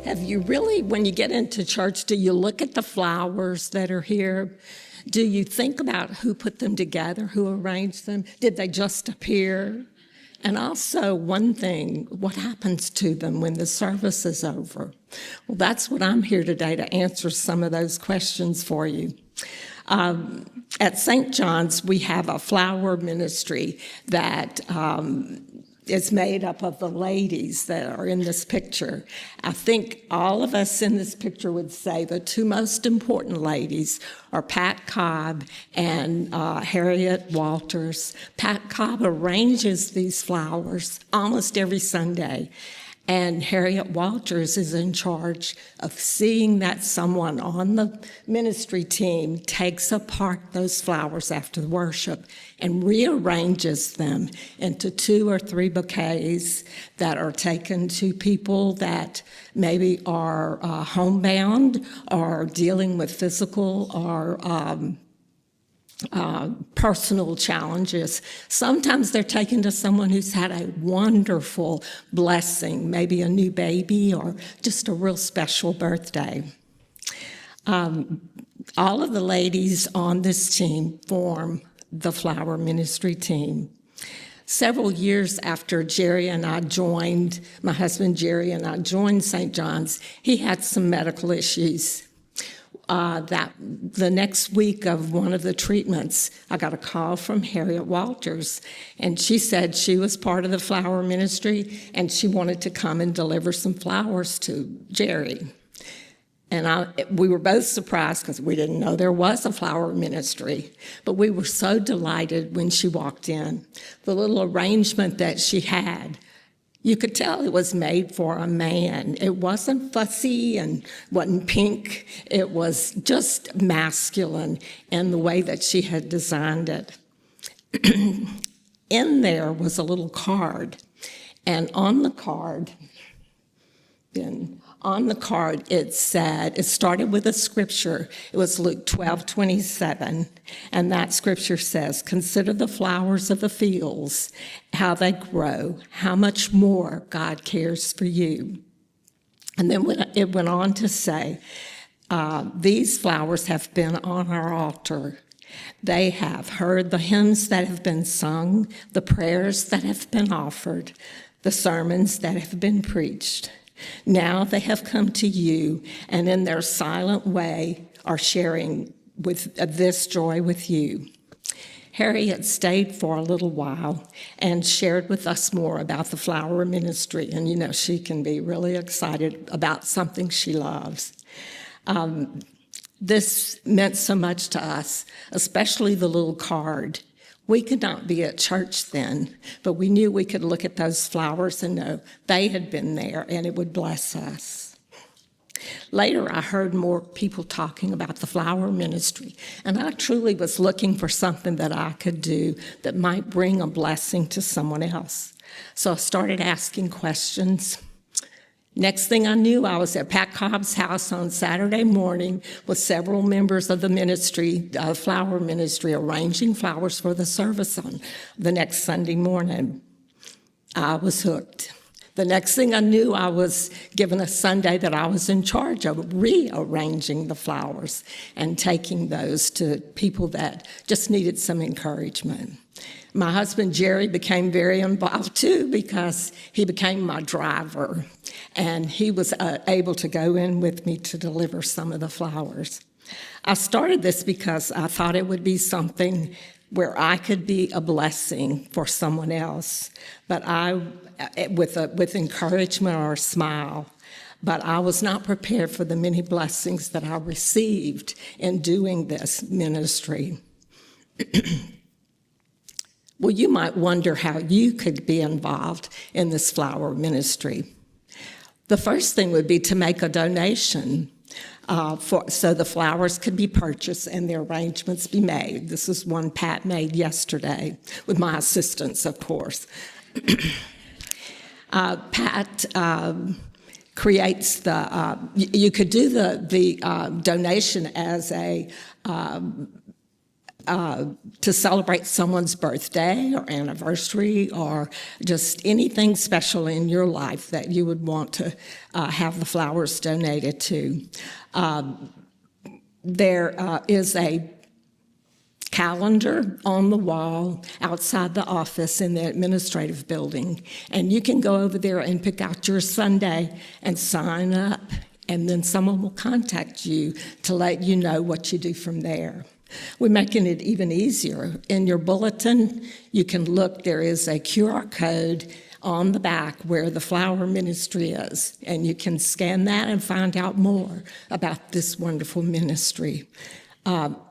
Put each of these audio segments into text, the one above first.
Have you really, when you get into church, do you look at the flowers that are here? Do you think about who put them together, who arranged them? Did they just appear? And also, one thing, what happens to them when the service is over? Well, that's what I'm here today to answer some of those questions for you. At St. John's, we have a flower ministry that is made up of the ladies that are in this picture. I think all of us in this picture would say the two most important ladies are Pat Cobb and Harriet Walters. Pat Cobb arranges these flowers almost every Sunday, and Harriet Walters is in charge of seeing that someone on the ministry team takes apart those flowers after worship and rearranges them into 2 or 3 bouquets that are taken to people that maybe are homebound or dealing with physical or personal challenges. Sometimes they're taken to someone who's had a wonderful blessing, maybe a new baby or just a real special birthday. All of the ladies on this team form the flower ministry team. Several years after Jerry and I joined, my husband Jerry and I joined St. John's, he had some medical issues. That the next week of one of the treatments, I got a call from Harriet Walters, and she said she was part of the flower ministry and she wanted to come and deliver some flowers to Jerry. And we were both surprised because we didn't know there was a flower ministry, but we were so delighted when she walked in. The little arrangement that she had, you could tell it was made for a man. It wasn't fussy and wasn't pink. It was just masculine in the way that she had designed it. In there was a little card, and on the card, it said, it started with a scripture. It was Luke 12:27, and that scripture says, "Consider the flowers of the fields, how they grow, how much more God cares for you." And then it went on to say, these flowers have been on our altar. They have heard the hymns that have been sung, the prayers that have been offered, the sermons that have been preached. Now they have come to you, and in their silent way are sharing with this joy with you. Harriet stayed for a little while and shared with us more about the flower ministry. And, you know, she can be really excited about something she loves. This meant so much to us, especially the little card. We could not be at church then, but we knew we could look at those flowers and know they had been there and it would bless us. Later, I heard more people talking about the flower ministry, and I truly was looking for something that I could do that might bring a blessing to someone else. So I started asking questions. Next thing I knew, I was at Pat Cobb's house on Saturday morning with several members of the ministry, flower ministry, arranging flowers for the service on the next Sunday morning. I was hooked. The next thing I knew, I was given a Sunday that I was in charge of rearranging the flowers and taking those to people that just needed some encouragement. My husband, Jerry, became very involved, too, because he became my driver, and he was able to go in with me to deliver some of the flowers. I started this because I thought it would be something where I could be a blessing for someone else, but with encouragement or a smile. But I was not prepared for the many blessings that I received in doing this ministry. Well, you might wonder how you could be involved in this flower ministry. The first thing would be to make a donation so the flowers could be purchased and the arrangements be made. This is one Pat made yesterday with my assistance, of course. Pat creates you could do the donation as a to celebrate someone's birthday or anniversary or just anything special in your life that you would want to have the flowers donated to. There is a calendar on the wall outside the office in the administrative building, and you can go over there and pick out your Sunday and sign up, and then someone will contact you to let you know what you do from there. We're making it even easier. In your bulletin, you can look, there is a QR code on the back where the flower ministry is, and you can scan that and find out more about this wonderful ministry.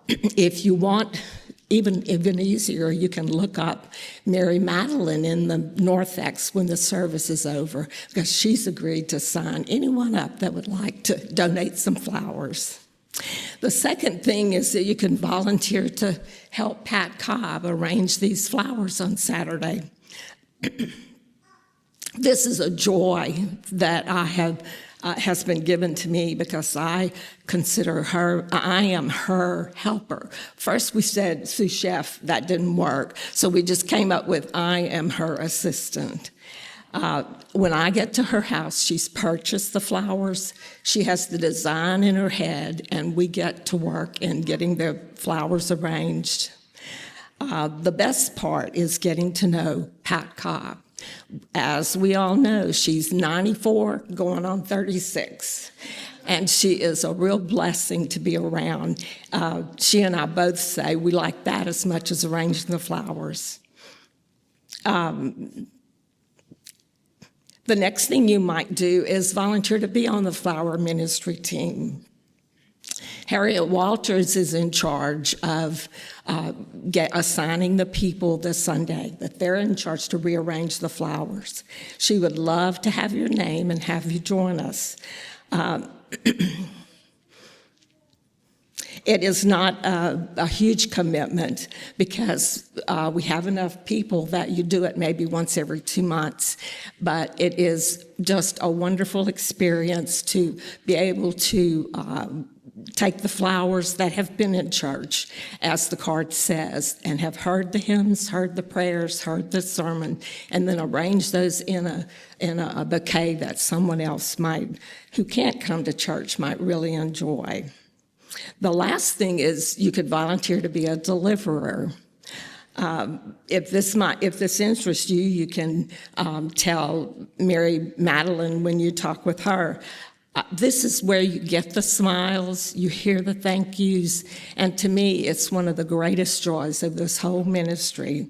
If you want even easier, you can look up Mary Madeline in the Northex when the service is over, because she's agreed to sign anyone up that would like to donate some flowers. The second thing is that you can volunteer to help Pat Cobb arrange these flowers on Saturday. This is a joy that has been given to me because I consider her, I am her helper. First we said sous chef, that didn't work, so we just came up with I am her assistant. When I get to her house, she's purchased the flowers, she has the design in her head, and we get to work in getting the flowers arranged. The best part is getting to know Pat Cobb. As we all know, she's 94, going on 36, and she is a real blessing to be around. She and I both say we like that as much as arranging the flowers. The next thing you might do is volunteer to be on the flower ministry team. Harriet Walters is in charge of assigning the people the Sunday, that they're in charge to rearrange the flowers. She would love to have your name and have you join us. It is not a huge commitment because we have enough people that you do it maybe once every 2 months, but it is just a wonderful experience to be able to take the flowers that have been in church, as the card says, and have heard the hymns, heard the prayers, heard the sermon, and then arrange those in a bouquet that someone else who can't come to church might really enjoy. The last thing is you could volunteer to be a deliverer. If this interests you, you can tell Mary Madeline when you talk with her. This is where you get the smiles, you hear the thank yous, and to me, it's one of the greatest joys of this whole ministry.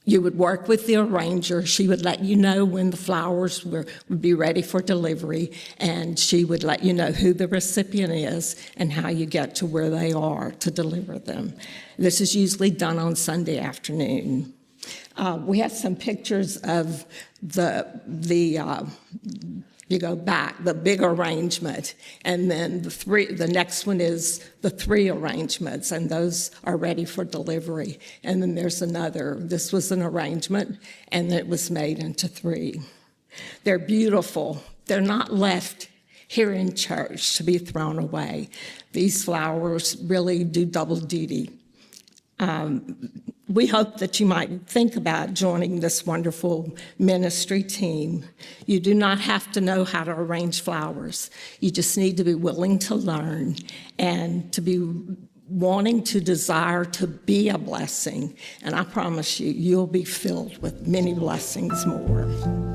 You would work with the arranger. She would let you know when the flowers would be ready for delivery, and she would let you know who the recipient is and how you get to where they are to deliver them. This is usually done on Sunday afternoon. We have some pictures of you go back, the big arrangement, and then the next one is the 3 arrangements, and those are ready for delivery. And then there's another, this was an arrangement, and it was made into 3. They're beautiful. They're not left here in church to be thrown away. These flowers really do double duty. We hope that you might think about joining this wonderful ministry team. You do not have to know how to arrange flowers. You just need to be willing to learn and to be wanting to desire to be a blessing. And I promise you, you'll be filled with many blessings more.